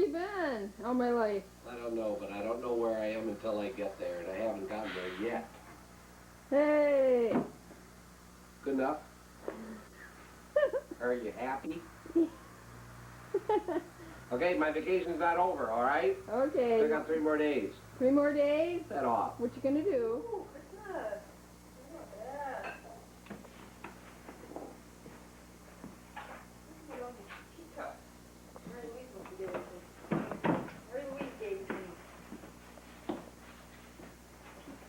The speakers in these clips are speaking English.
you been all my life? I don't know, but I don't know where I am until I get there, and I haven't gotten there yet. Hey. Good enough? Are you happy? Okay, my vacation's not over, all right? Okay. I got 3 more days. 3 more days? Set off. What you gonna do? Ooh, Christmas.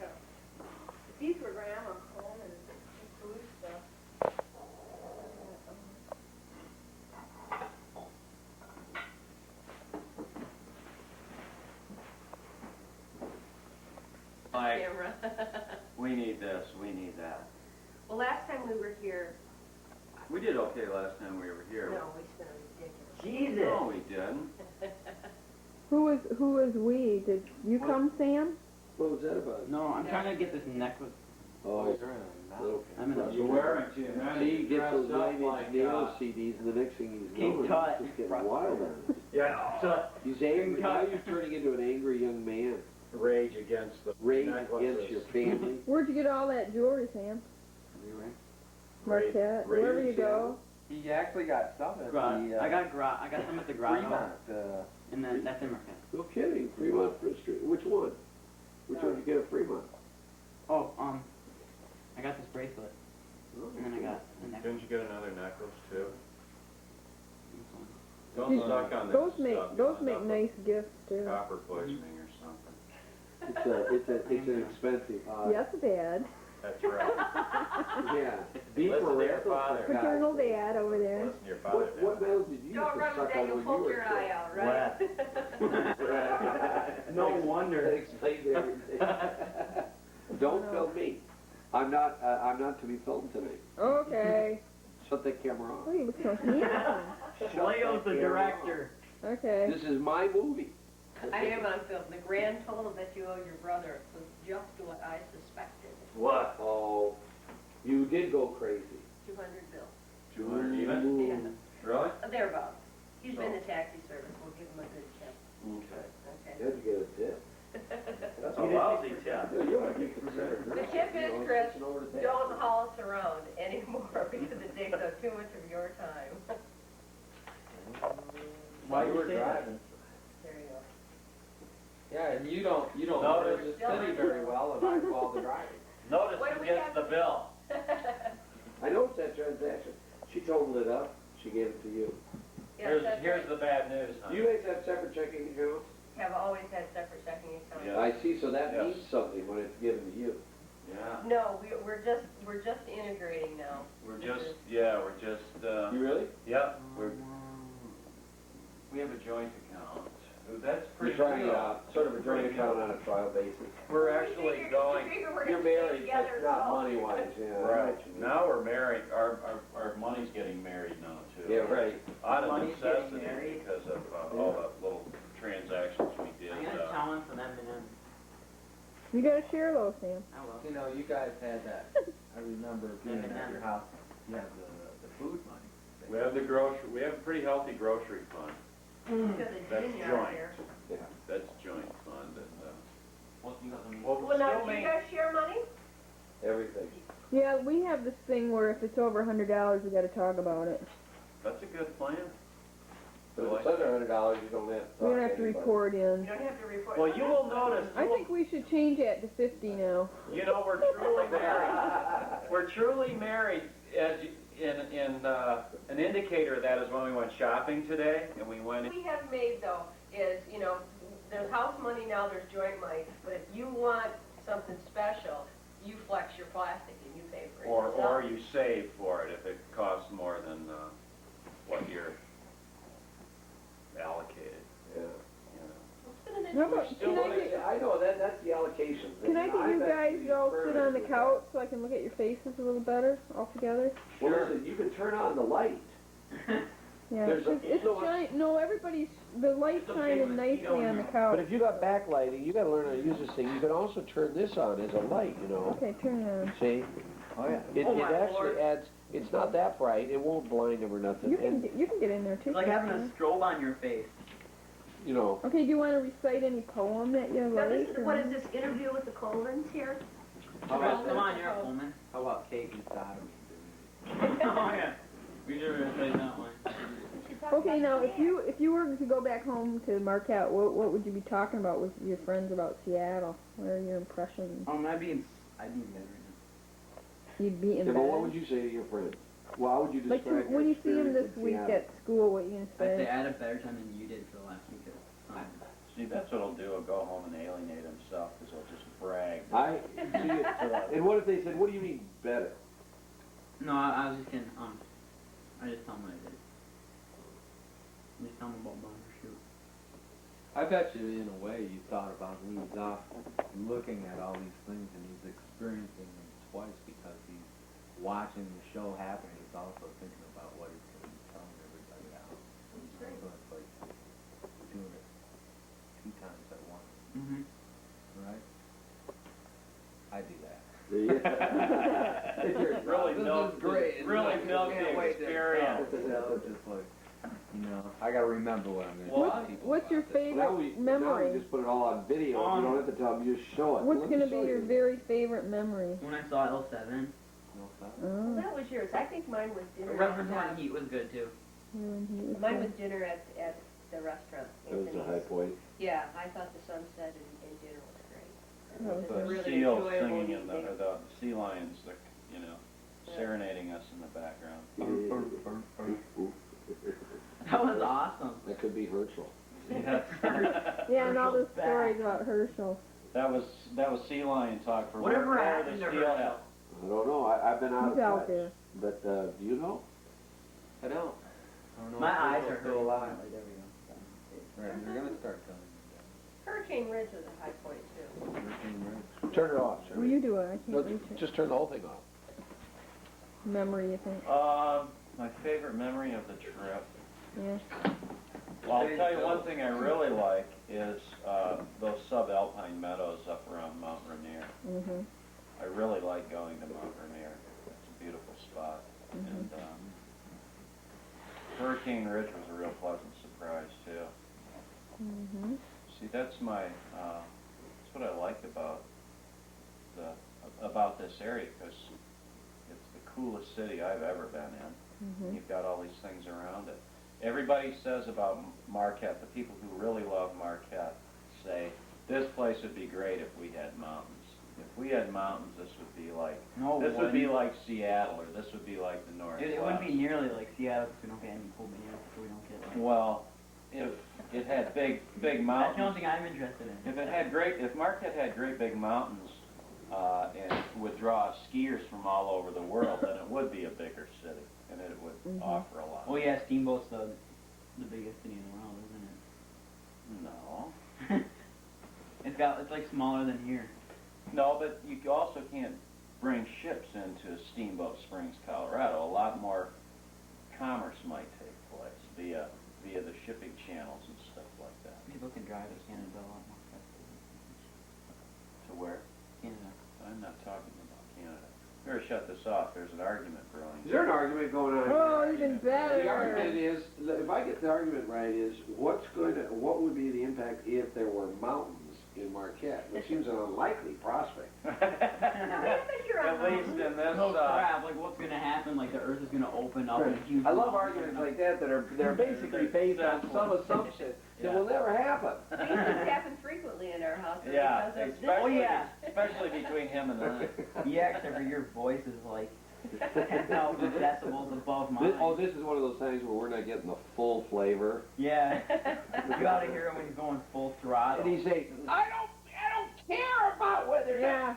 Yeah. These were Grandma's home and food stuff. Like, Camera. we need this, we need that. Well, last time we were here, We did okay last time we were here. no, we spent a ridiculous. Jesus! No, we didn't. Who was we? Did you come, Sam? What was that about? No, I'm trying to get this necklace. Oh, I'm in a You're wearing too See, he gets those dressed up 9-inch like, nail CDs, and the next thing he's King doing, Tut. he's just getting wild on it. Yeah, so He's angry. Now you're turning into an angry young man. rage against the Rage against your family. Where'd you get all that jewelry, Sam? Marquette? Rage, Wherever you go. He actually got some at Garage. the, I got some at the garage. Fremont, And then that's in Marquette. No kidding. Fremont Street. Which one? Which one did you get at Fremont? Oh, I got this bracelet. And then I got the necklace. Didn't you get another necklace too? You- Don't suck on Those this make stuff. those You'll make end up nice gifts with too. copper poisoning or something. It's an expensive. Yes, Dad. That's right. Yeah. Listen to your father. Paternal dad over there. Listen to your father. What metal did you Don't used to run with suck that, on you'll when you poke were your a kid? eye out, right? No wonder. That explains everything. Don't film me. I'm not to be filmed tonight. Okay. Shut that camera Oh, off. you look so handsome. Leo's the director. Okay. This is my movie. I am on film. The grand total that you owe your brother was just what I suspected. What? Oh, you did go crazy. 200 bill. 200 even? Yeah. Really? Thereabouts. He's been in taxi service. We'll give him a good tip. Okay. Okay. You had to get a tip. That's a lousy tip. Yeah, you ought to be considered. The tip is, Chris, Over to don't haul us around anymore because it takes up too much of your time. while you you were say that? driving. There you go. Yeah, and you don't know Notice- the city very well, and I do all the driving. Notice What do who we gets have? the bill. I noticed that transaction. She totaled it up. She gave it to you. Yes, that's Here's right. the bad news, honey. You guys have separate checking accounts? Have always had separate checking accounts. Yeah. I see, so that Yes. means something when it's given to you. Yeah. No, we're just integrating now. We're just, yeah, we're just, You really? yep, we have a joint account. That's You're pretty trying good. it out, sort of a joint account on a trial basis. We're actually going, You're married, but not money-wise, yeah. I know right, what you mean. now we're married, our money's getting married now too. Yeah, right. Out of Money's getting necessity married? because of all the little transactions we did. I'm gonna challenge for them and then You gotta share those, Sam. I will. You know, you guys had that, I remember being at your house, you had the food money. We have we have a pretty healthy grocery fund. That's joint. Yeah. That's joint fund and, Well, now, do you guys share money? Everything. Yeah, we have this thing where if it's over $100, we gotta talk about it. that's a good plan. But if it's under $100, you don't have to talk We don't have to anybody. report You in. don't have to report. Well, you will notice, I think we should change that to 50 now. you know, we're truly married. We're truly married as in an indicator of that is when we went shopping today and we went in. What we have made though is, you know, there's house money now, there's joint money, but if you want something special, you flex your plastic and you pay for it Or yourself. you save for it if it costs more than what you're allocated. Yeah. It's been an No, but interesting- can I get, I know, that's the allocation. can I get you I've guys actually to all sit further on the with couch so I can look at your faces a little better all together? that. Well, listen, you can turn on the light. Yeah, There's a- it's no, giant. No, everybody's the light's shining nicely on the couch. But if you got backlighting, you gotta learn how to use this thing. You can also turn this on as a light, you know. Okay, turn it on. See? Oh, yeah. It, Oh, it my actually Lord. adds, it's not that bright, it won't blind them or nothing. You can And get, you can get in there too. It's like having can't a strobe on your face. you know, Okay, do you want to recite any poem that you Now, write? this, what is this interview with the Colvins here? Come on, you're a Pullman. How about cake and sodomy? Oh, yeah. We should have played that one. Okay, now if you were to go back home to Marquette, what would you be talking about with your friends about Seattle? What are your impressions? I'd be in bed You'd be in yeah, bed. but what would you say to your friend? Well, how would you Like describe when your you see him experience this in week Seattle? at school, what are you gonna right now. I'd say say? I had a better time than you did for the last week of summer. See, that's what he'll do, he'll go home and alienate himself, because he'll just brag. I see it. And what if they said, what do you mean better? No, I was just kidding. I just tell him what I did. Just tell him about Bomber Shoot. I bet you, in a way, you thought about when he's off looking at all these things and he's experiencing them twice because he's watching the show happen. He's also thinking about what he's going to be telling everybody else. So it's like doing it 2 times at once, Mm-hmm. right? I do that. Really This milk, is great. really milk the Can't wait to experience. tell. It's just like, you know, I gotta remember what I'm Well, gonna tell people. What's your about this. favorite Now we memory? just put it all on video. You don't have to tell them, you just show it. What's Let me gonna be show your you. very favorite memory? When I saw L7, No thought? Well, Oh, that was yours. I think mine was dinner. Reverend at, Horn Heat was good too. when he was Mine there. was dinner at the restaurant. That was the high Anthony's. point. Yeah, I thought the sunset and dinner was great. That was It The a really seals enjoyable singing in evening. the sea lions, you know, serenading us in the background. That was awesome. That could be Herschel. Yes. Yeah, and all the Herschel's back. stories about Herschel. That was sea lion talk for Whatever where happened the to steelhead. Herschel? I don't know. I've been out He's of out touch. there. But do you know? I don't. I don't know My if eyes people are still hurting. alive. There we go. Right, they're gonna start telling you Hurricane Ridge was a high point too. that. Hurricane Ridge. Turn it off, Will you do it? I can't reach it. Just turn the whole thing off. Memory, you think? My favorite memory of the trip. Yeah. Well, I'll tell you one thing I really like is those subalpine meadows up around Mount Rainier. Mhm. I really like going to Mount Rainier. It's a beautiful spot. And Hurricane Ridge was a real pleasant surprise too. Mhm. See, that's what I like about this area, because it's the coolest city I've ever been in. Mhm. You've got all these things around it. Everybody says about Marquette, the people who really love Marquette say, this place would be great if we had mountains. If we had mountains, this would be like, No, this would be wouldn't. like Seattle, or this would be like the Northwest. It wouldn't be nearly like Seattle because we don't get any cold bands, so we don't get like... Well, if it had big That's the only mountains, thing I'm interested in. if Marquette had great big mountains, and would draw skiers from all over the world, then it would be a bigger city, and it would offer a lot. Oh yeah, Steamboat's the biggest city in the world, isn't it? No. It's like smaller than here. No, but you also can't bring ships into Steamboat Springs, Colorado. A lot more commerce might take place via the shipping channels and stuff like that. People can drive to Canada a lot more faster. To where? Canada. I'm not talking about Canada. Better shut this off. There's an argument brewing. Is there an argument going on? Oh, even The better. argument is, if I get the argument right, is what would be the impact if there were mountains in Marquette? Which seems an unlikely prospect. At least in this, Oh crap, like what's gonna happen, like the earth is gonna open up and huge... I love arguments like that that are basically based on some assumption that will never happen. These things happen frequently in our house yeah, because of this. especially, yeah. especially between him and I. Yeah, except for your voice is like 10,000 decibels above mine. This is one of those times where we're not getting the full flavor. Yeah, you gotta hear him when he's going full throttle. And he say, I don't care about whether Yeah.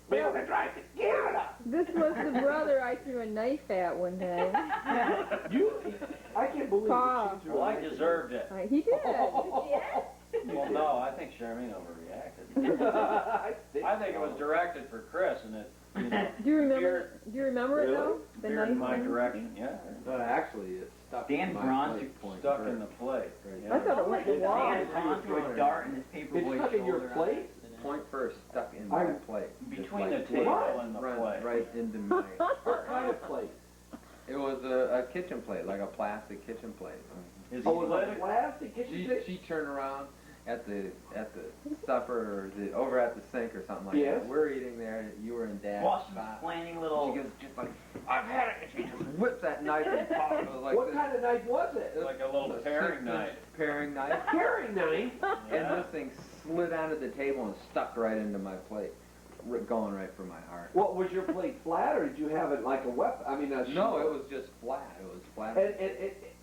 we're able to drive to Canada. This was the brother I threw a knife at one day. I can't believe Paul. that you Well, I deserved it. He did. Well, no, I think Charmaine overreacted. I think it was directed for Chris, and it, you know, Do you remember? Do you remember it Really? though? The veered in knife my thing? direction. Yeah, But actually, it's stuck Dan in my Bronze plate point stuck first. in the plate. I thought it went to the wall. Dan Bronze threw a dart in his paperboy It's stuck in your shoulder on plate? accident. Point first, stuck in my plate. Just Between like the table blood and the runs plate. right into my What kind of plate? It was a kitchen plate, like a plastic kitchen plate. Is he Oh, it was lit? like plastic kitchen plate? She turned around at the supper or over at the sink or something like Yes. that. We're eating there. You were in Dad's While she's spot. planning She little. goes just like, I've had it. And she just whips that knife and pops it like What this. kind of knife was it? Like a little paring knife. Paring knife. Paring knife? And this thing slid onto the table and stuck right into my plate, going right for my heart. What, was your plate flat, or did you have it like a weapon? I mean, a No, it was just flat. It was flat.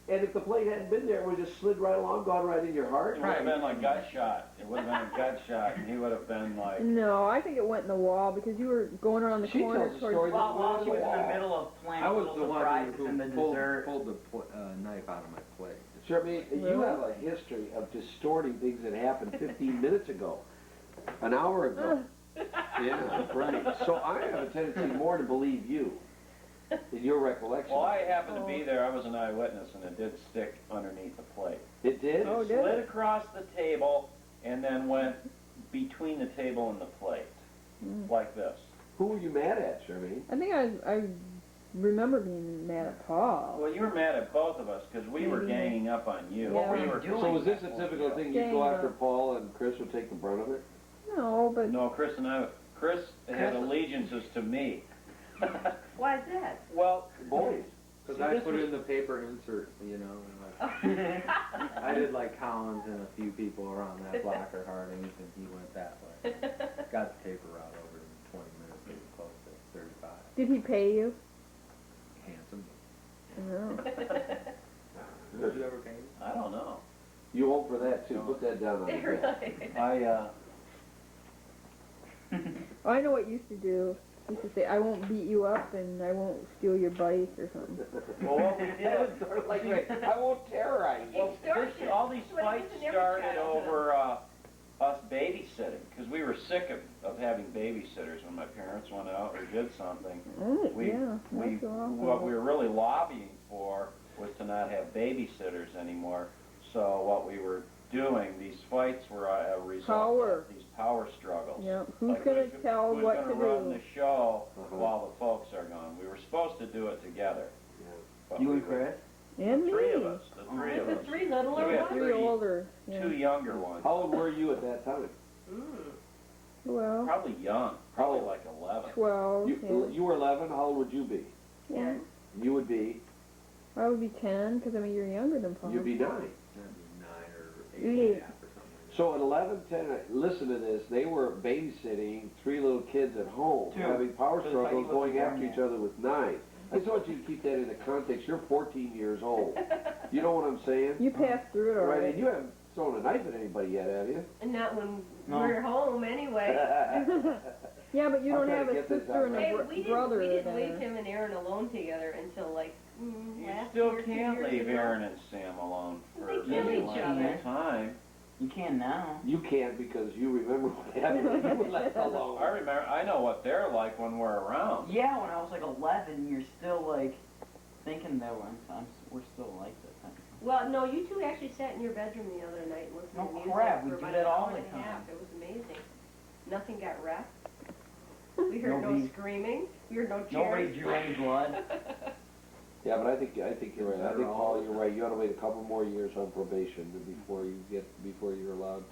And if the plate hadn't been there, it would have just slid right along, gone right in your heart? It would have been like gut shot. It would have been a gut shot, and he would have been like, No, I think it went in the wall because you were going around the She corner tells a towards. story While she was in Wow. the middle of planning I was little the one surprises who and the pulled dessert. the knife out of my plate. Charmaine, you Really? have a history of distorting things that happened 15 minutes ago, an hour ago. Yeah, right. So I have a tendency more to believe you in your recollection. well, I happened to be there. I was an eyewitness, and it did stick underneath the plate. It did? Oh, It did slid it? across the table, and then went between the table and the plate, like this. Who were you mad at, Charmaine? I think I remember being mad at Paul. Well, you were mad at both of us because we were Maybe. ganging up on you. What were We you were doing? So was this a typical thing, you'd go Gang after up. Paul and Chris would take the brunt of it? No, but No, Chris had allegiances to me. Why is that? Well, Boys. Because See, I this put was- in the paper insert, you know. And like, I did like Collins and a few people around that block or Hardings, and he went that way. Got the paper route over in 20 minutes, getting close to 35. did he pay you? Handsome. No. Did you ever pay me? I don't know. You owe for that too, put that down on the bill. Oh, I know what you used to do. You used to say, I won't beat you up and I won't steal your bike or something. Well, what we That was did, sort of like, I won't terrorize you. well, all these What fights happens in every started childhood. over us babysitting because we were sick of having babysitters when my parents went out or did something. Oh, We, yeah, we, that's awful. what we were really lobbying for was to not have babysitters anymore. So what we were doing, these fights were a result Power. of these power struggles. Yeah, who's Like, gonna who's tell who's what gonna to run do? the show Uh-huh. while the folks are gone. We were supposed to do it together. But You we and Chris? And The me. three of us. The three of The us. three little We or had what? Three older. Yeah. Two younger ones. How old were you at that time? Mm. Well, Probably young. Probably How- like 11. 12. You were 11, how old would you be? Yeah. You would be, I would be 10 because I mean you're younger than Paul. you'd be 9. That'd be 9 or 8 and a half or something. So at 11, 10, listen to this, they were babysitting 3 little kids at home, Two. having power So the struggles, fight going wasn't after born each yet. other with knives. I just want you to keep that in the context. You're 14 years old. You know what I'm saying? You passed through it Right, already. and you haven't thrown a knife at anybody yet, have you? And not when No. we're home anyway. Yeah, but you I'll don't try to have a get this sister out and Hey, a we brother. didn't that leave are- him and Aaron alone together until like You last still year, 2 can't years leave ago. Aaron and Sam alone for They a kill really each long other. time. You can now. You can't because you remember what happened when you were left alone. I remember. I know what they're like when we're around. Yeah, when I was like 11, you're still like thinking that we're still like this. Well, no, you two actually sat in your bedroom the other night and listened No to music crap, for we do about that an all hour the and a time. half. It was amazing. Nothing got wrecked. We heard no Nobody- screaming. We heard no Nobody cheers. drew any blood. Yeah, but I think you're right. I think Paul, you're right. You ought to wait a couple more years on probation before you're allowed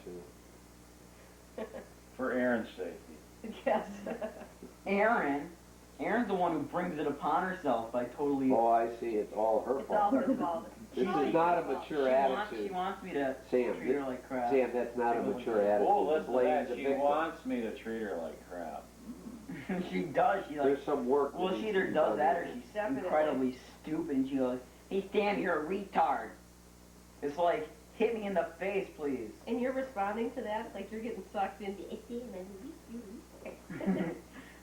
to. For Aaron's safety. Yes. Aaron's the one who brings it upon herself by totally. Oh, I see. It's all her It's all fault. her fault. This is not a mature She attitude. wants me to Sam, treat her like crap. Sam, that's not a mature attitude. Oh, listen to Blame that. the She victim. wants me to treat her like crap. She does. She like. There's some work. that Well, needs she to either be does done that there. or she's Definitely. incredibly stupid and she goes, "Hey Stan, you're a retard." It's like, hit me in the face, please. And you're responding to that like you're getting sucked into it.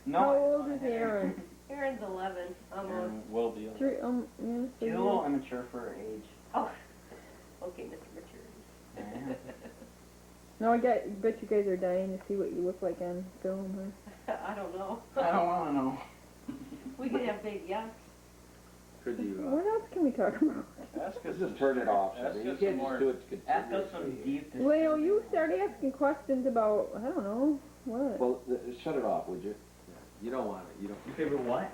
No. How old is Aaron? Aaron's 11, almost. Aaron will be. 3, yeah. So She's a you're- little immature for her age. Oh, okay, Mr. Maturity. No, bet you guys are dying to see what you look like on film, huh? I don't know. I don't want to know. We could have big yucks. Could you, What else can we talk about? Ask us Let's just turn it off. Ask I mean, you us can't some more. just do it Ask us some continuously. deep. Well, you start asking questions about, I don't know, what? Well, shut it off, would you? you don't want it. You don't. Your favorite what?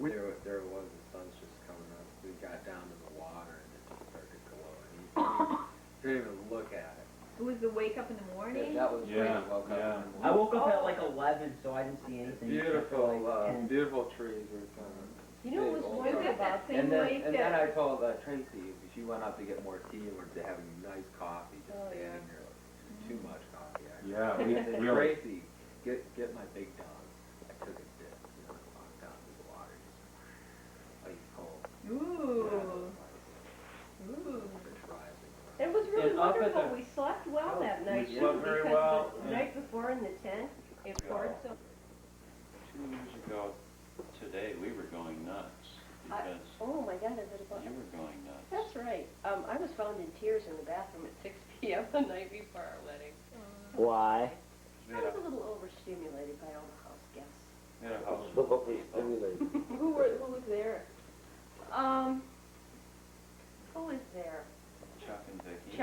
There was, the sun's just coming up. We got down to the water and it just started glowing. You couldn't even look at it. It was the wake up in the morning? That was when Yeah, I woke up. yeah. in the I woke up at Oh. like 11, so I didn't see anything. Beautiful, except for, like, 10. beautiful trees were coming. You know what was Big wonderful old- about Same lake And then that- I told Tracy, she went out to get more tea and we're having nice coffee, just Oh, yeah. standing there, too much coffee, actually. Yeah, And then really. Tracy, get my big dog. I took a dip, I walked down to the water, just ice cold. Ooh. Ooh. Fish rising. It was really And up at wonderful. the- We slept well that night too, slept very because well, the yeah. night before in the tent, it poured so. 2 years ago today, we were going nuts because Oh my God, is it about? you were going nuts. That's right. I was found in tears in the bathroom at 6 p.m. the night before our wedding. Why? We I had was a, a little overstimulated by all the house guests. we had a house full of people. Who was there? Who was there? Chuck and Vicky.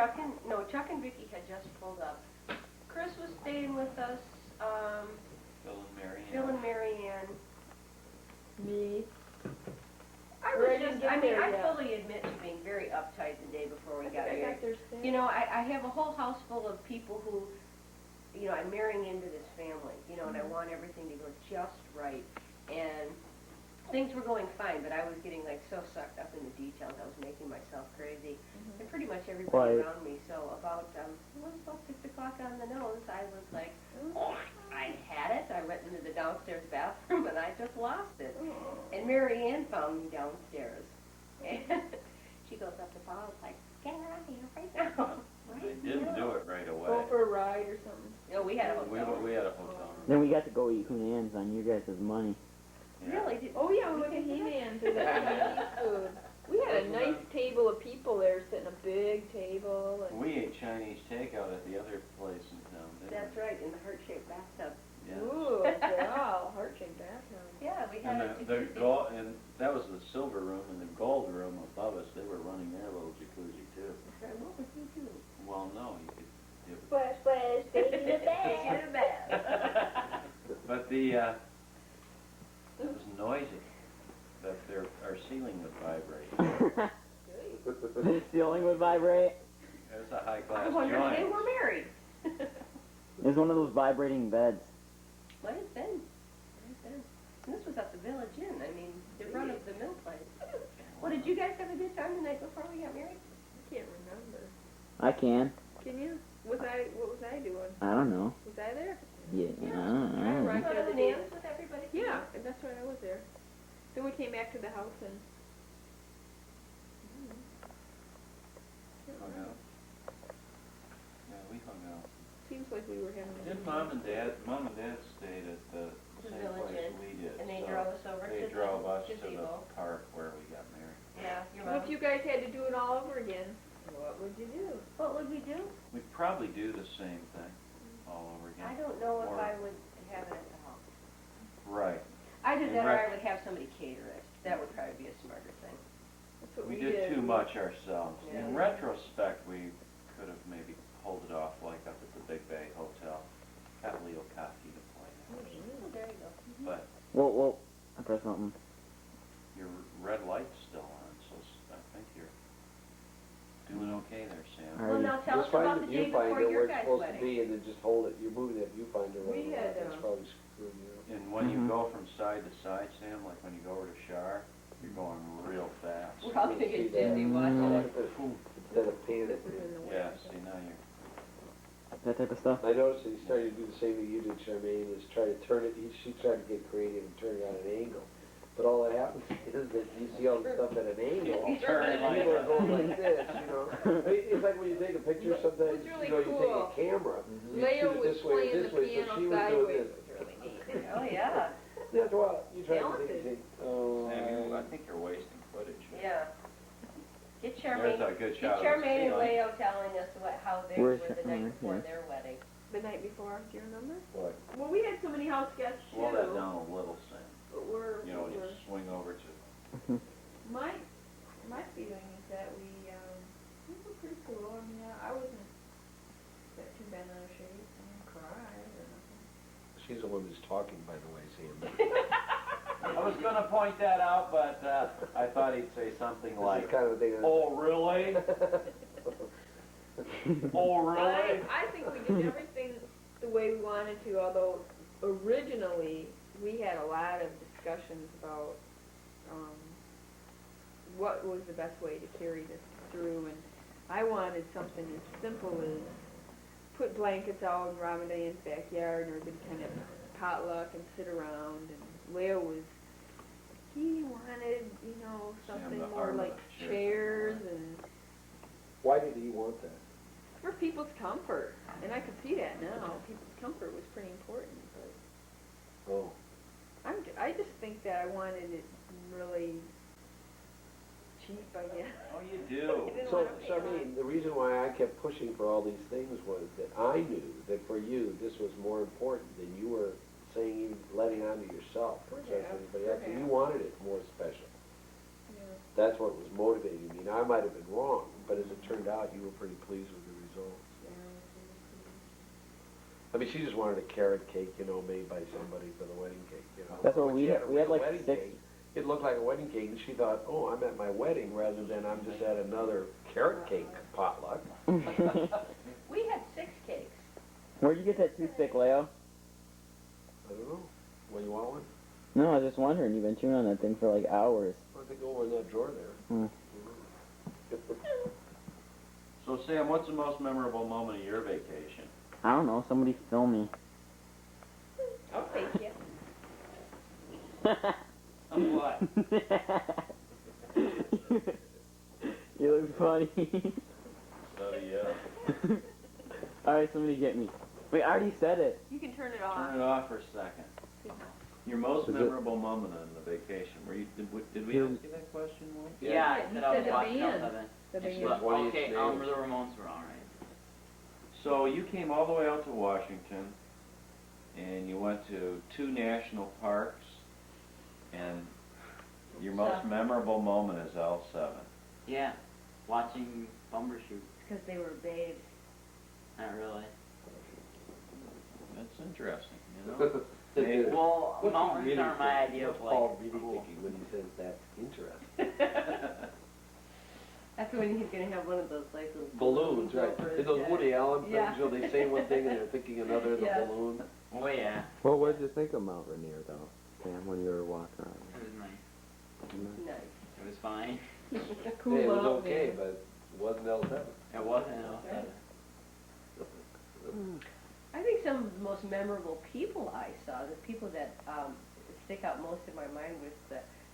Chuck and Vicky had just pulled up. Chris was staying with us, Phil and Mary Ann. Bill and Mary Ann. Me. I Or I was didn't just, get I mean, there I yet. fully admit to being very uptight the day before we got I married. got there sick. You know, I have a whole house full of people who, you know, I'm marrying into this family, you know, and I want everything to go just right. And things were going fine, but I was getting like so sucked up in the details, I was making myself crazy. And pretty much everybody Right. around me, so about, it was about 6 o'clock on the nose, I was like, oh, I had it, I went into the downstairs bathroom and I just lost it. And Mary Ann found me downstairs. And she goes up to Paul, like, get her out of here right now. They didn't do it right away. Go for a ride or something. No, we had a hotel. We had a hotel room. Then we got to go eat Hunan's on your guys' money. Yeah. Really? Did, Oh yeah, we went to He-Man's and the Chinese food. We had a nice table of people there, sitting a big table. And We ate Chinese takeout at the other place in town, didn't that's we? right, in the heart-shaped bathtub. Yeah. Ooh, wow, heart-shaped bathroom. Yeah, we had And a the jacuzzi. gold, and that was the silver room, and the gold room above us, they were running their little jacuzzi too. What would you do? Well, no, you could dip it. Splash, splash, take it in the Take it in the bath. But it was noisy, that our ceiling would vibrate. The ceiling would vibrate. It was a high-class I wonder if they joint. were married. It was one of those vibrating beds. Might have been. Might have been. And this was at the Village Inn. I mean, the run of the mill place. Well, did you guys have a good time the night before we got married? I can't remember. I can. Can you? What was I doing? I don't know. Was I there? Yeah. I don't I know. right You there had the the day. dance with everybody? Yeah, and that's right, I was there. Then we came back to the house and. Hung out. Yeah, we hung out. Seems like we were having. a Did good Mom time. and Dad stayed at the The same Village place Inn. we did. And they so drove us over to They the drove us to the gazebo. park where we got married. Yeah, your Well, mom. if you guys had to do it all over again, what would you do? What would we do? We'd probably do the same thing all over again. I don't know if Or- I would have it at the house. Right. Either In that or rec- I would have somebody cater it. That would probably be a smarter thing. That's what We did too much ourselves. Yeah. In retrospect, we could have maybe pulled it off like up at the Big Bay Hotel. Got Leo Koski to play. Oh, there you go. But Whoa, I pressed something. your red light's still on, so I think you're doing okay there, Sam. All Well, right. now tell us Just find about the the day before viewfinder your where it's guys' supposed to wedding. be and then just hold it, you're moving that viewfinder We right had, that's probably screwing you up. And when you Mhm. go from side to side, Sam, like when you go over to Shar, you're going real fast. We're all gonna get dizzy watching Mm. it. Instead of panicking. This is in the way. Yeah, see, now you're, That type of stuff. I noticed that he started to do the same thing you did, Charmaine, is try to turn it, she tried to get creative and turn it on an angle. But all that happens is that you see all the stuff at an angle, You turn it and like people are that. going like this, you know? I mean, it's like when you take a picture sometimes, It's really you know, you cool. take a camera, you Leo shoot it was this way or playing this the way, so piano she was doing sideways. this. It was really neat. Oh, yeah. That's why, you try to Talented. think, oh, Sam, I think you're wasting footage. Yeah. Get There's Charmaine, a good get shot of the Charmaine and ceiling. Leo telling us how they Where's were the Charmaine? night before Yeah. their wedding. The night before, do you remember? what? Well, we had so many house guests too. Slow that down a little, Sam. But we're, You know, when you swing over to, my feeling is that we were pretty cool. I mean, I wasn't that too bad out of shape. I didn't cry or nothing. She's the one who's talking, by the way, Sam. I was gonna gonna point that out, but I thought he'd say something This like, is kind of a thing. "Oh, really? Oh, really?" I think we did everything the way we wanted to, although originally we had a lot of discussions about what was the best way to carry this through, and I wanted something as simple as put blankets out in Ramadan's backyard, and everybody kind of potluck and sit around, and Leo he wanted, something the more arm like of the chair. chairs and Why did he want that? for people's comfort, and I could see that now. People's comfort was pretty important, but Oh. I just think that I wanted it really cheap, I guess. Oh, you do. I didn't So, wanna pay so I much. mean, the reason why I kept pushing for all these things was that I knew that for you, this was more important than you were saying, even letting on to yourself or just Perhaps, anybody else. And you perhaps. wanted it more special. Yeah. That's what was motivating me. Now, I might have been wrong, but as it turned out, you were pretty pleased with the results. I mean, she just wanted a carrot cake, made by somebody for the wedding cake, That's what When we she had. a We had real like wedding 6. cake, it looked like a wedding cake, and she thought, oh, I'm at my wedding rather than I'm just at another carrot cake potluck. We had 6 cakes. Where'd you get that toothpick, Leo? I don't know. Well, you want one? No, I was just wondering. You've been chewing on that thing for like hours. I think over in that drawer there. Hmm. So, Sam, what's the most memorable moment of your vacation? I don't know. Somebody film me. Oh, thank you. Of what? You look funny. So, yeah. All right, somebody get me. Wait, I already said it. You can turn it off. Turn it off for a second. Your most Is it- memorable moment on the vacation. Did we Here- ask you that question, Will? Yeah, I You said I said was the watching band. L7. The band. But what do you Okay, say? the Ramones were alright. So you came all the way out to Washington, and you went to 2 national parks, and your most memorable moment is L7. Yeah, watching Bumbershoot. Because they were babes. Not really. That's interesting, Maybe- Well, What's he mountains really aren't my thinking? idea What's of like Paul really cool. thinking when he says that's interesting? That's when he's gonna have one of those like little Balloons, right? over his In those head. Woody Allen things, Yeah. they say one thing and they're thinking another, the Yeah. balloon. Oh yeah, Well, what did you think of Mount Rainier, though, Sam, when you were walking around? it was nice. Nice. It was fine. Cool Hey, it was out okay, there. but it wasn't L7. It wasn't L7. I think some of the most memorable people I saw, the people that stick out most in my mind was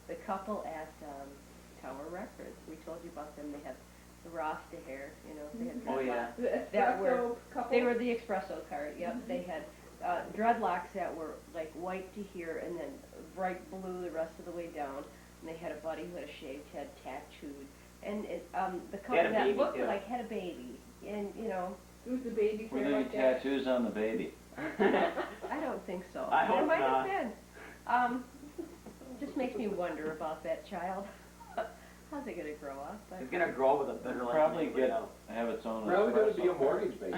the couple at Tower Records. We told you about them. They had the Rasta hair, they had Oh yeah. The That were- espresso couple. They were the espresso card, yep. They had dreadlocks that were like white to here and then bright blue the rest of the way down. And they had a buddy who had a shaved head, tattooed. And the couple had a that baby, looked too. like had a baby. And, Who's the baby Were hair there any like that? tattoos on the baby? I don't think so. I There hope might not. have been. Just makes me wonder about that child. How's it gonna grow up? But, It's gonna grow with a better life. Probably than anybody else. have its own. Probably gonna be a espresso. mortgage baby.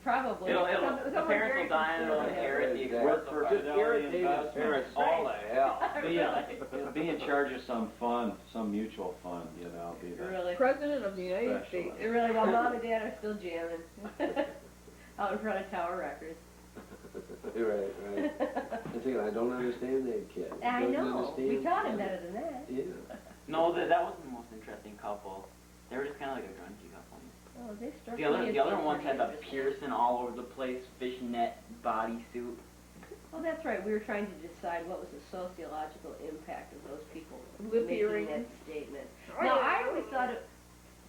probably. It'll, Someone the parents very will die and it'll conservative. inherit the Exactly. espresso For card. Just irritate his parents all the hell. Be in charge of some fund, some mutual fund, be the Really. President of the United specialist. States. Really, while mom and dad are still jamming out in front of Tower Records. Right. I don't understand that kid. He I doesn't know. We understand. taught him better than that. Yeah. No, that wasn't the most interesting couple. They were just kind of like a grungy couple. Oh, they struck The me other, as the other being ones pretty had the interesting. piercing all over the place, fishnet bodysuit. Oh, that's right. We were trying to decide what was the sociological impact of those people Lip making earrings. that statement. Oh, Now, yeah. I always thought of,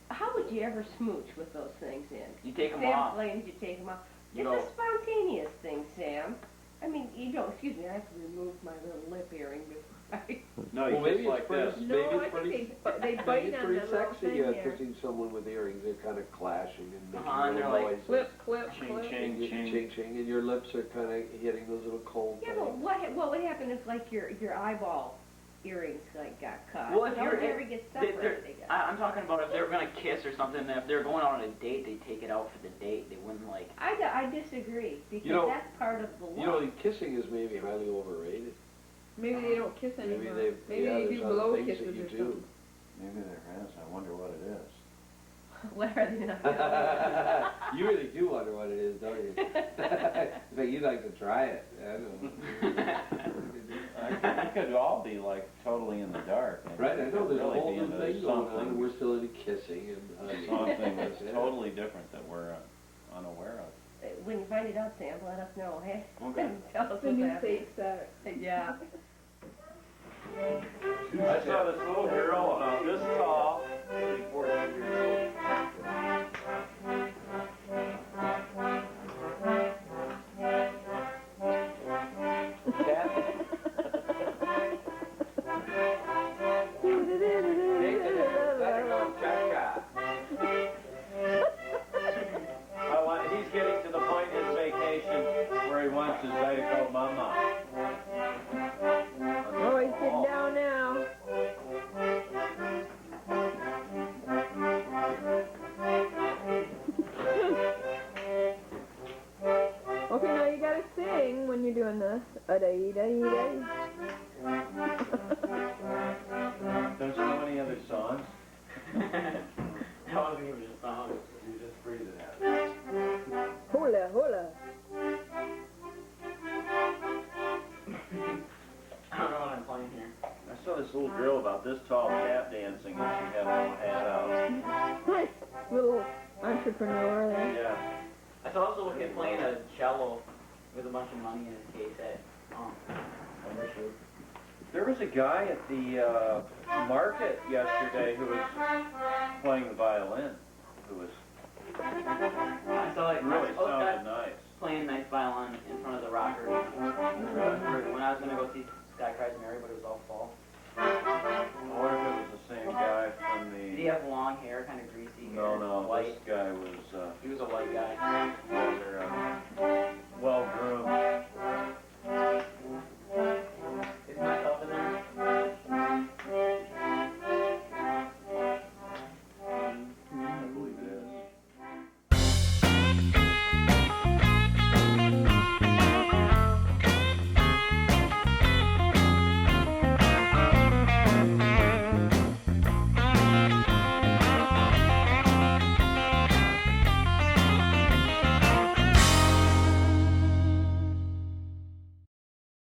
how would you ever smooch with those things in? You take them Sam off. Flames, you take them off. You It's go, a spontaneous thing, Sam. I mean, excuse me, I have to remove my little lip earring before I... No, Well, you maybe just like it's pretty, this. No, maybe I it's pretty, think they maybe bite it's on pretty the little sexy thing there. kissing someone with earrings. They're kind of clashing and making and they're little like, noises. Clip, clip, Ching, clip. ching. And you- ching, ching, and your lips are kind of hitting those little cold Yeah, things. but what would happen if, like, your eyeball earrings, like, got caught? Well, if Those you're- never get they're- separated again. I'm talking about if they were gonna kiss or something. If they're going out on a date, they take it out for the date. They wouldn't like. I disagree, because You know- that's part of the law. Kissing is maybe highly overrated. Maybe they don't kiss Maybe anymore. they, Maybe yeah, they there's do other blow things kisses that you or do. something. Maybe there is. I wonder what it is. What are they not? You really do wonder what it is, don't you? In fact, you'd like to try it. I don't know. We could all be like totally in the dark. and Right, I know there's a really whole be new into thing going on, and something- we're still into kissing and hugging. Something that's Yeah. totally different that we're unaware of. When you find it out, Sam, let us know, hey? Okay. Tell us The what's new happening. safe sex. Yeah. I saw this little girl about this tall, 14 years old. He's getting to the point in his vacation where he wants his Zydeco mama. Oh, he's getting down now. Okay, now you gotta sing when you're doing this. A-day-day-day. Don't you know any other songs? That wasn't even a song. You just breathe it out. Hula, hula. I don't know what I'm playing here. I saw this little girl about this tall tap dancing and she had a little hat out. Nice little entrepreneur there. Yeah. I saw this little kid playing a cello with a bunch of money in his case at There was a guy at the market yesterday who was playing the violin, who was I saw like really oh, sounded Scott nice. playing nice violin in front of the rocker. When I was gonna go see Sky Cries Mary, but it was all fall. I wonder if it was the same guy from Did he the... have long hair, kind of greasy hair? No, white. this guy was He was a white guy. rather well-groomed.